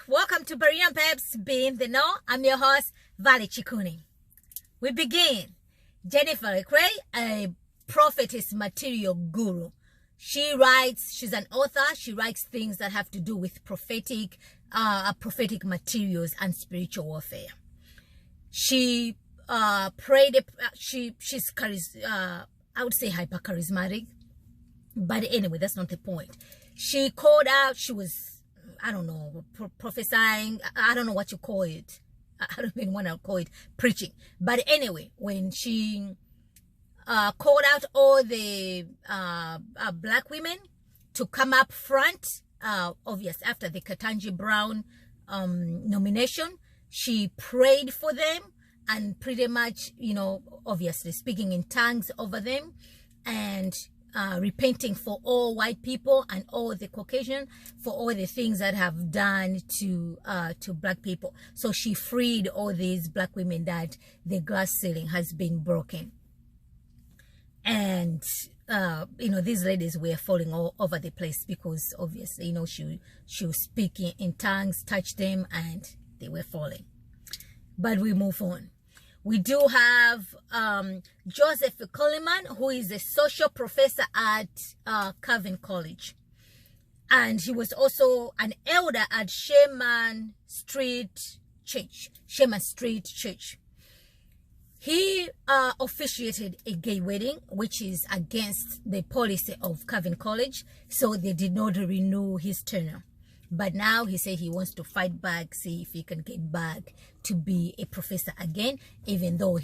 welcome to Berean Peps Being the Know. I'm your host, Valley Chikuni. We begin. Jennifer Lecrae, a prophetess material guru. She writes, she's an author, she writes things that have to do with prophetic materials and spiritual warfare. She prayed, she's I would say hyper charismatic, but anyway, that's not the point. She called out, she was, I don't know, prophesying, I don't know what you call it. I don't even want to call it preaching. But anyway, when she called out all the black women to come up front, obviously after the Ketanji Brown nomination, she prayed for them and pretty much, you know, obviously speaking in tongues over them and repenting for all white people and all the Caucasian for all the things that have done to black people. So she freed all these black women that the glass ceiling has been broken. And you know, these ladies were falling all over the place because obviously, you know, she was speaking in tongues, touched them, and they were falling. But we move on. We do have Joseph Coleman, who is a social professor at Calvin College. And he was also an elder at Sherman Street Church. He officiated a gay wedding, which is against the policy of Calvin College. So they did not renew his tenure. But now he said he wants to fight back, see if he can get back to be a professor again, even though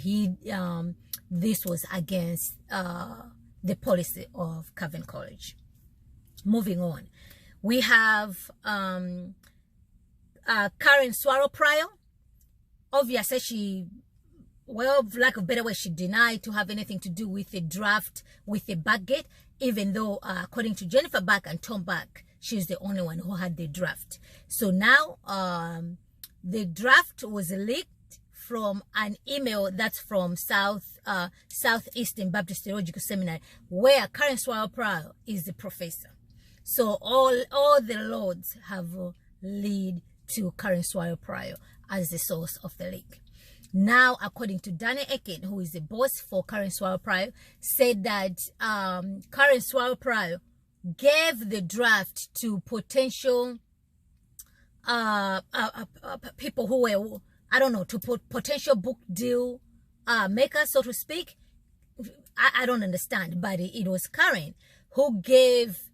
this was against the policy of Calvin College. Moving on, we have Karen Swallow Pryor. Obviously, she, well, for lack of a better way, she denied to have anything to do with the draft with the Backgate, even though according to Jennifer Back and Tom Back, she's the only one who had the draft. So now the draft was leaked from an email that's from Southeastern Baptist Theological Seminary, where Karen Swallow Pryor is the professor. So all the lords have led to Karen Swallow Pryor as the source of the leak. Now, according to DINE, who is the boss for Karen Swallow Pryor, said that Karen Swallow Pryor gave the draft to potential people who were, I don't know, to potential book deal makers, so to speak. I don't understand, but it was Karen who gave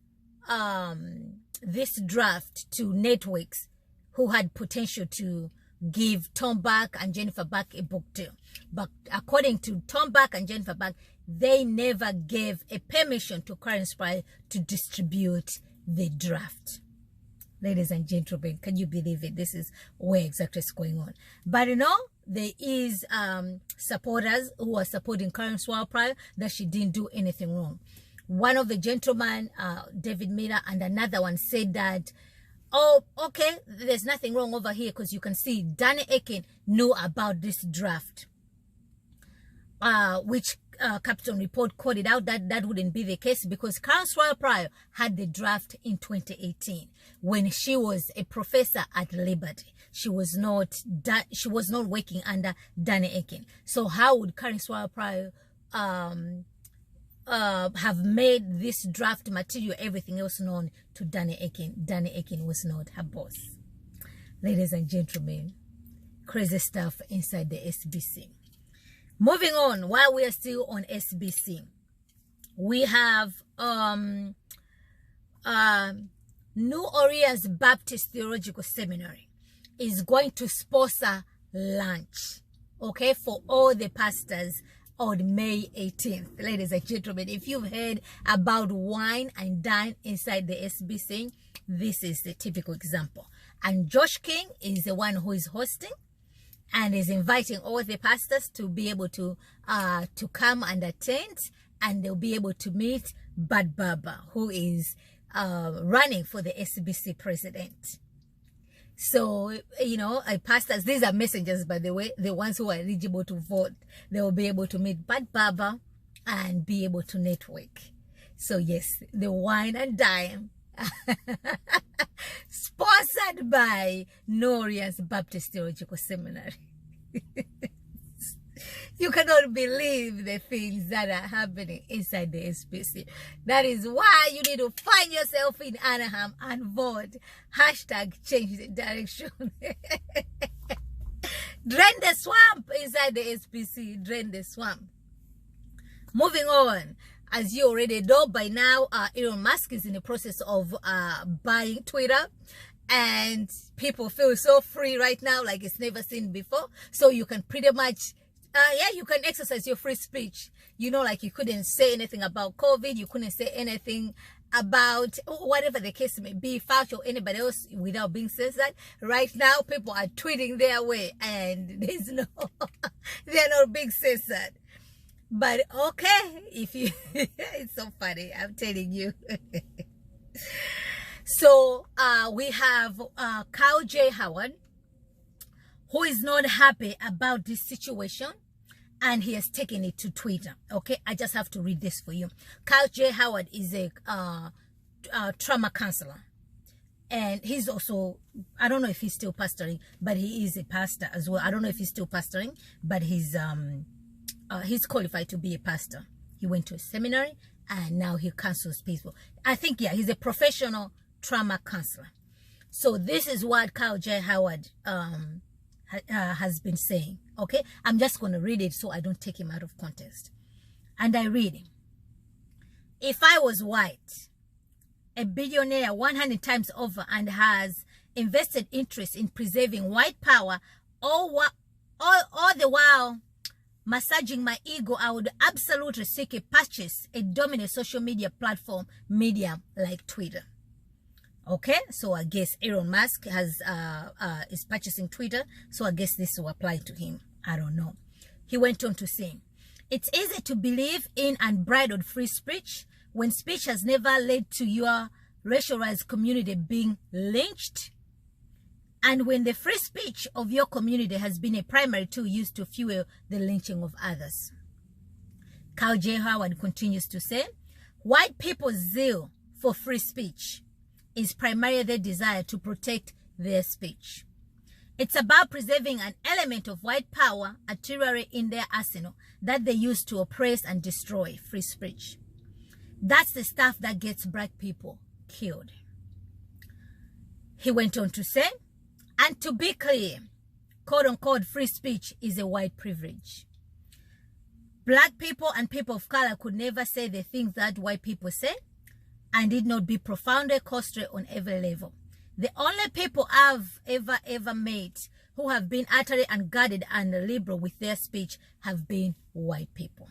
this draft to networks who had potential to give Tom Back and Jennifer Back a book deal. But according to Tom Back and Jennifer Back, they never gave a permission to Karen Swallow to distribute the draft. Ladies and gentlemen, can you believe it? This is where exactly it's going on. But you know, there is supporters who are supporting Karen Swallow Pryor that she didn't do anything wrong. One of the gentlemen, David Miller, and another one said that, oh, okay, there's nothing wrong over here because you can see DINE knew about this draft, which Captain Report called it out that wouldn't be the case because Karen Swallow Pryor had the draft in 2018 when she was a professor at Liberty. She was not working under DINE. So how would Karen Swallow Pryor have made this draft material everything else known to DINE? DINE was not her boss. Ladies and gentlemen, crazy stuff inside the SBC. Moving on, while we are still on SBC, we have New Orleans Baptist Theological Seminary is going to sponsor lunch, okay, for all the pastors on May 18th. Ladies and gentlemen, if you've heard about wine and dine inside the SBC, this is the typical example. And Josh King is the one who is hosting and is inviting all the pastors to be able to come and attend, and they'll be able to meet Bad Baba, who is running for the SBC president. So, you know, pastors, these are messengers, by the way, the ones who are eligible to vote, they will be able to meet Bad Baba and be able to network. So yes, the wine and dine sponsored taught by Norian's Baptist Theological Seminary. You cannot believe the things that are happening inside the SPC. That is why you need to find yourself in Anaheim and vote. Hashtag change the direction. Drain the swamp inside the SPC. Drain the swamp. Moving on. As you already know by now, Elon Musk is in the process of buying Twitter. And people feel so free right now like it's never seen before. So you can pretty much... yeah, you can exercise your free speech. You know, like you couldn't say anything about COVID. You couldn't say anything about whatever the case may be, Fauci or anybody else without being censored. Right now, people are tweeting their way and there's no, they're not being censored. But okay, if you, it's so funny, I'm telling you. So, we have Kyle J. Howard, who is not happy about this situation, and he has taken it to Twitter. Okay, I just have to read this for you. Kyle J. Howard is a trauma counselor, and he's also, I don't know if he's still pastoring, but he is a pastor as well. I don't know if he's still pastoring, but he's qualified to be a pastor. He went to a seminary, and now he counsels people. I think, yeah, he's a professional trauma counselor. So this is what Kyle J. Howard has been saying. Okay, I'm just going to read it so I don't take him out of context. And I read him. If I was white, a billionaire 100 times over, and has invested interest in preserving white power, all the while massaging my ego, I would absolutely seek a purchase a dominant social media platform medium like Twitter. Okay, so I guess Elon Musk has is purchasing Twitter, so I guess this will apply to him. I don't know. He went on to say, it's easy to believe in unbridled free speech when speech has never led to your racialized community being lynched, and when the free speech of your community has been a primary tool used to fuel the lynching of others. Kyle J. Howard continues to say, white people's zeal for free speech is primarily their desire to protect their speech. It's about preserving an element of white power, artillery in their arsenal that they use to oppress and destroy free speech. That's the stuff that gets black people killed. He went on to say, and to be clear, quote-unquote free speech is a white privilege. Black people and people of color could never say the things that white people say, and did not be profoundly costly on every level. The only people I've ever met who have been utterly unguarded and liberal with their speech have been white people.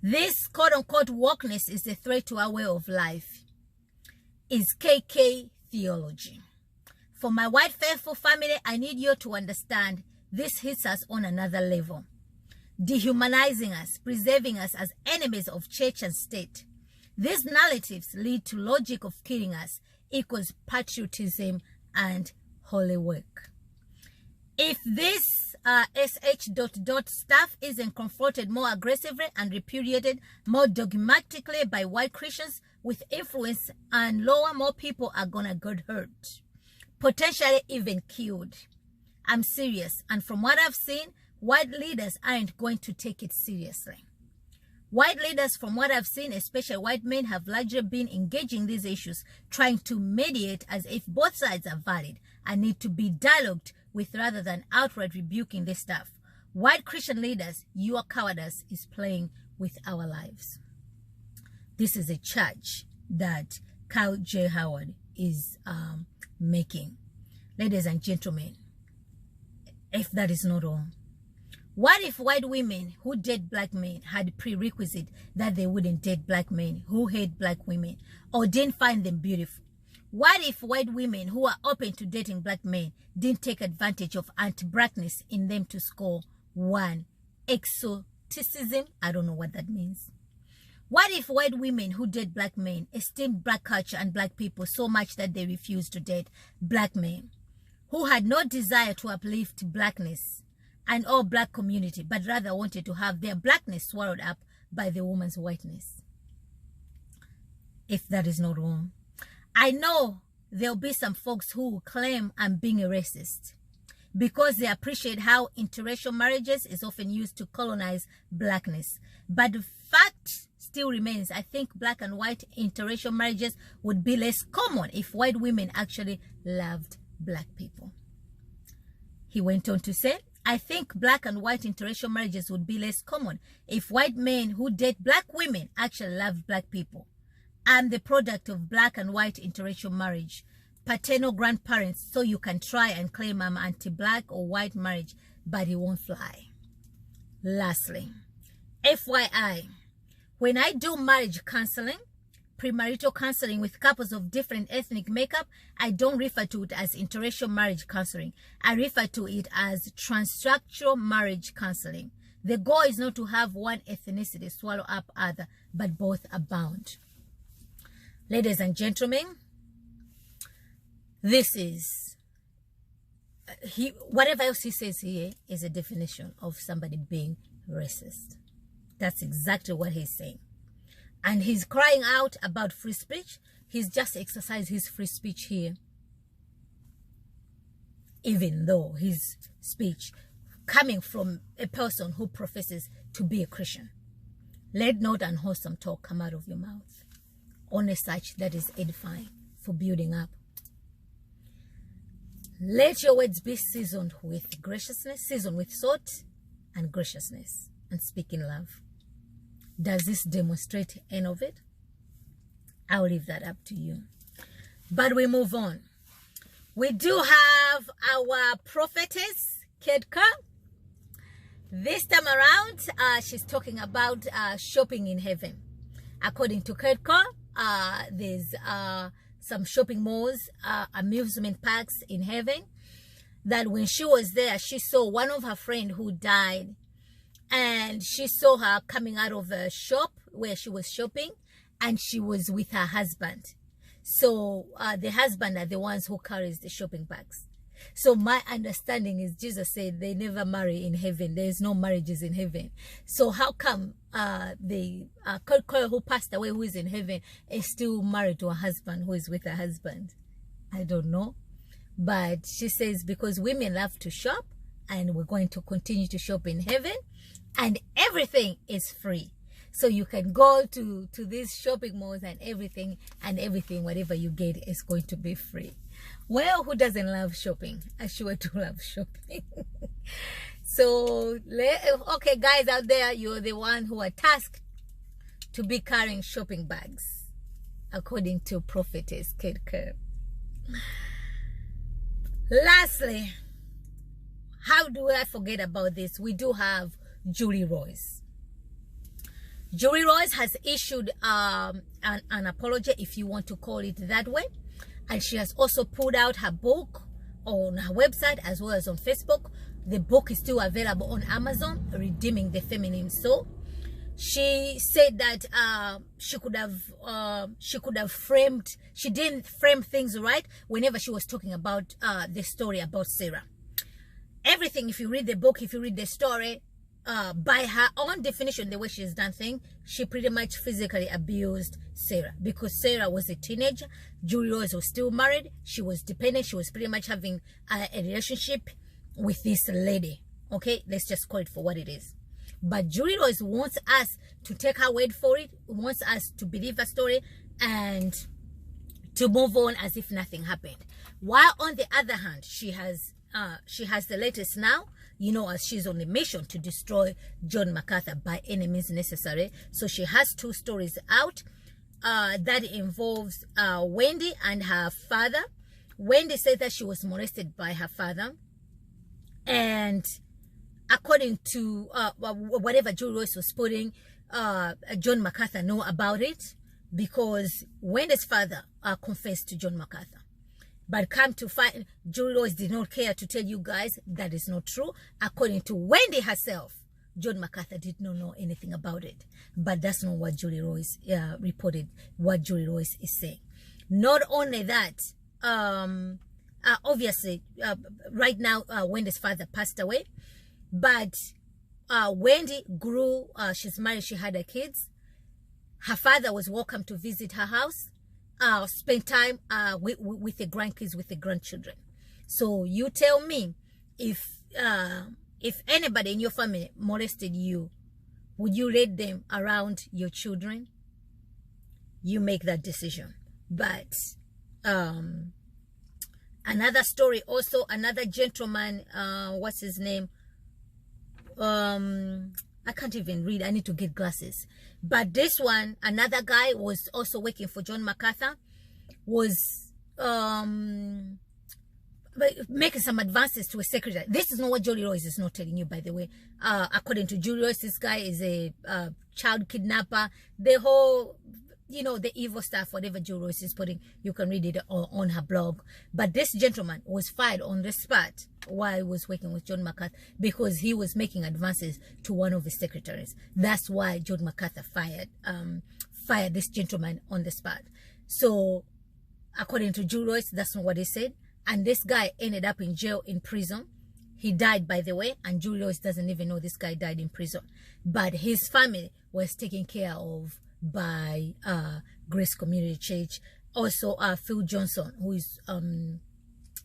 This quote-unquote wokeness is a threat to our way of life. Is KK theology. For my white faithful family, I need you to understand this hits us on another level. Dehumanizing us, preserving us as enemies of church and state. These narratives lead to logic of killing us equals patriotism and holy work. If this stuff isn't confronted more aggressively and repudiated more dogmatically by white Christians with influence and lower, more people are gonna get hurt, potentially even killed. I'm serious, and from what I've seen, white leaders aren't going to take it seriously. White leaders, from what I've seen, especially white men, have largely been engaging these issues, trying to mediate as if both sides are valid and need to be dialogued with rather than outright rebuking this stuff. White Christian leaders, your cowardice is playing with our lives. This is a charge that Kyle J. Howard is making. Ladies and gentlemen, if that is not all, what if white women who date black men had prerequisite that they wouldn't date black men who hate black women or didn't find them beautiful? What if white women who are open to dating black men didn't take advantage of anti-blackness in them to score one exoticism? I don't know what that means. What if white women who date black men esteemed black culture and black people so much that they refused to date black men who had no desire to uplift blackness and all black community, but rather wanted to have their blackness swallowed up by the woman's whiteness? If that is not wrong, I know there'll be some folks who will claim I'm being a racist because they appreciate how interracial marriages is often used to colonize blackness. But the fact still remains, I think black and white interracial marriages would be less common if white women actually loved black people. He went on to say, I think black and white interracial marriages would be less common if white men who date black women actually loved black people. I'm the product of black and white interracial marriage. Paternal grandparents, so you can try and claim I'm anti-black or white marriage, but it won't fly. Lastly, FYI, when I do marriage counseling, premarital counseling with couples of different ethnic makeup, I don't refer to it as interracial marriage counseling. I refer to it as transstructural marriage counseling. The goal is not to have one ethnicity swallow up other, but both abound. Ladies and gentlemen, this is, whatever else he says here is a definition of somebody being racist. That's exactly what he's saying. And he's crying out about free speech. He's just exercised his free speech here. Even though his speech coming from a person who professes to be a Christian. Let not unwholesome talk come out of your mouth. Only such that is edifying for building up. Let your words be seasoned with graciousness, seasoned with salt and graciousness, and speak in love. Does this demonstrate any of it? I'll leave that up to you. But we move on. We do have our prophetess, Kerr. This time around, she's talking about shopping in heaven. According to Kerr, there's some shopping malls, amusement parks in heaven, that when she was there, she saw one of her friends who died, and she saw her coming out of a shop where she was shopping, and she was with her husband. So the husband are the ones who carries the shopping bags. So my understanding is Jesus said they never marry in heaven. There is no marriages in heaven. So how come the Kerr who passed away, who is in heaven, is still married to a husband who is with her husband? I don't know. But she says because women love to shop, and we're going to continue to shop in heaven, and everything is free. So you can go to these shopping malls and everything, whatever you get is going to be free. Well, who doesn't love shopping? I sure do love shopping. So, okay, guys out there, you're the one who are tasked to be carrying shopping bags, according to Prophetess Kerr. Lastly, how do I forget about this? We do have Julie Royce. Julie Royce has issued an apology, if you want to call it that way. And she has also put out her book on her website as well as on Facebook. The book is still available on Amazon, Redeeming the Feminine Soul. She said that she didn't frame things right whenever she was talking about the story about Sarah. Everything, if you read the book, if you read the story, by her own definition, the way she's done things, she pretty much physically abused Sarah, because Sarah was a teenager. Julie Royce was still married. She was dependent. She was pretty much having a relationship with this lady. Okay, let's just call it for what it is. But Julie Royce wants us to take her word for it, wants us to believe her story and to move on as if nothing happened. While on the other hand, she has the latest now, you know, as she's on a mission to destroy Jonh Macathur by any means necessary. So she has 2 stories out that involves Wendy and her father. Wendy said that she was molested by her father. And according to whatever Julie Royce was putting, Jonh Macathur knew about it, because Wendy's father confessed to Jonh Macathur. But come to find, Julie Royce did not care to tell you guys that is not true. According to Wendy herself, Jonh Macathur did not know anything about it. But that's not what Julie Royce reported, what Julie Royce is saying. Not only that, obviously, right now, Wendy's father passed away. But Wendy grew, she's married, she had her kids. Her father was welcome to visit her house. spend time with the grandkids, with the grandchildren. So you tell me, if anybody in your family molested you, would you let them around your children? You make that decision. But another story also, another gentleman, what's his name? I can't even read. I need to get glasses. But this one, another guy was also working for Jonh Macathur, was making some advances to a secretary. This is not what Julie Royce is not telling you, by the way. According to Julie Royce, this guy is a child kidnapper. The whole, you know, the evil stuff, whatever Julie Royce is putting, you can read it on her blog. But this gentleman was fired on the spot while he was working with Jonh Macathur, because he was making advances to one of his secretaries. That's why Jonh Macathur fired this gentleman on the spot. So according to Julie Royce, that's not what he said. And this guy ended up in jail, in prison. He died, by the way, and Julie Royce doesn't even know this guy died in prison. But his family was taken care of by Grace Community Church. Also, Phil Johnson, who is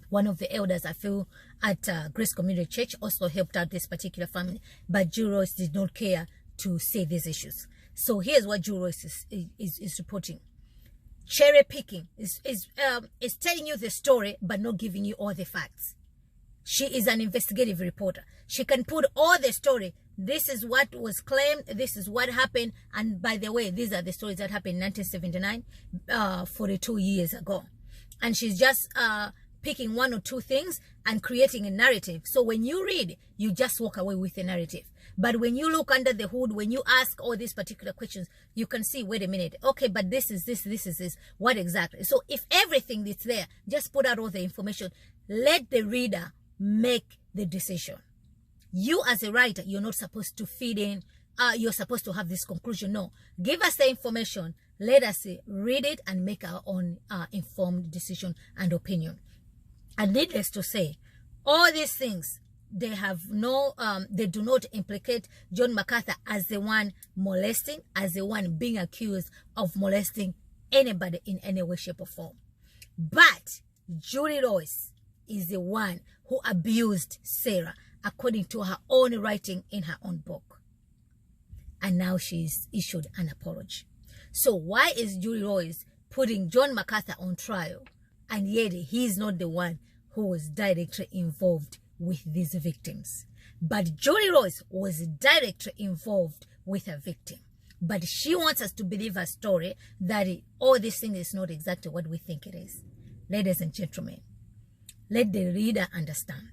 one of the elders, I feel, at Grace Community Church, also helped out this particular family. But Julie Royce did not care to say these issues. So here's what Julie Royce is reporting. Cherry picking is telling you the story but not giving you all the facts. She is an investigative reporter. She can put all the story. This is what was claimed. This is what happened. And by the way, these are the stories that happened in 1979, 42 years ago. And she's just picking one or two things and creating a narrative. So when you read, you just walk away with a narrative. But when you look under the hood, when you ask all these particular questions, you can see, wait a minute, okay, but this is this is this. What exactly? So if everything is there, just put out all the information. Let the reader make the decision. You as a writer, you're not supposed to feed in, you're supposed to have this conclusion. No, give us the information. Let us read it and make our own informed decision and opinion. And needless to say, all these things, they have no, they do not implicate Jonh Macathur as the one molesting, as the one being accused of molesting anybody in any way, shape, or form. But Julie Royce is the one who abused Sarah, according to her own writing in her own book. And now she's issued an apology. So why is Julie Royce putting Jonh Macathur on trial, and yet he's not the one who was directly involved with these victims? But Julie Royce was directly involved with her victim. But she wants us to believe her story, that all this thing is not exactly what we think it is. Ladies and gentlemen, let the reader understand.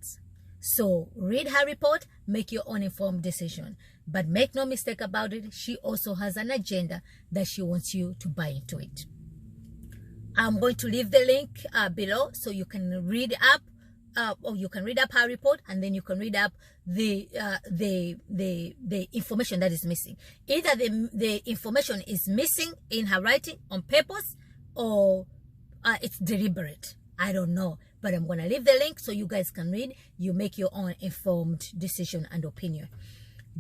So read her report, make your own informed decision. But make no mistake about it, she also has an agenda that she wants you to buy into it. I'm going to leave the link below so you can read up, or you can read up her report, and then you can read up the information that is missing. Either the information is missing in her writing on purpose, or it's deliberate. I don't know. But I'm going to leave the link so you guys can read. You make your own informed decision and opinion.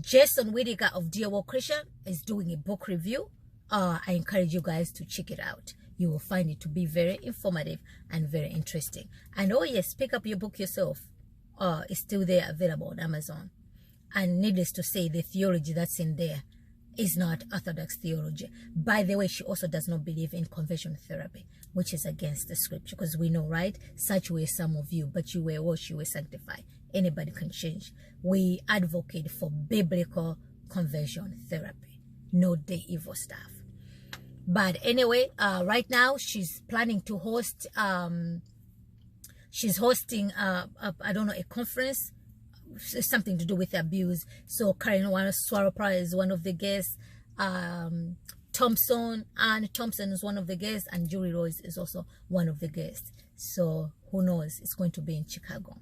Jason Whittaker of Dear War Christian is doing a book review. I encourage you guys to check it out. You will find it to be very informative and very interesting. And oh yes, pick up your book yourself. It's still there, available on Amazon. And needless to say, the theology that's in there is not Orthodox theology. By the way, she also does not believe in conversion therapy, which is against the scripture, because we know, right? Such were some of you, but you were washed, you were sanctified. Anybody can change. We advocate for biblical conversion therapy, not the evil stuff. But anyway, right now she's planning to host, she's hosting, I don't know, a conference, something to do with abuse. So Karen Swaropa is one of the guests. Anne Thompson is one of the guests, and Julie Royce is also one of the guests. So who knows? It's going to be in Chicago.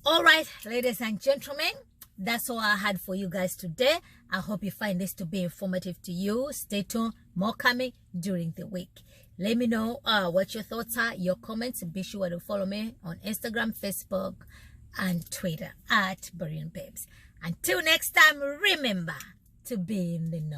All right, ladies and gentlemen, that's all I had for you guys today. I hope you find this to be informative to you. Stay tuned, more coming during the week. Let me know what your thoughts are, your comments. Be sure to follow me on Instagram, Facebook, and Twitter at Berean Babes. Until next time, remember to be in the know.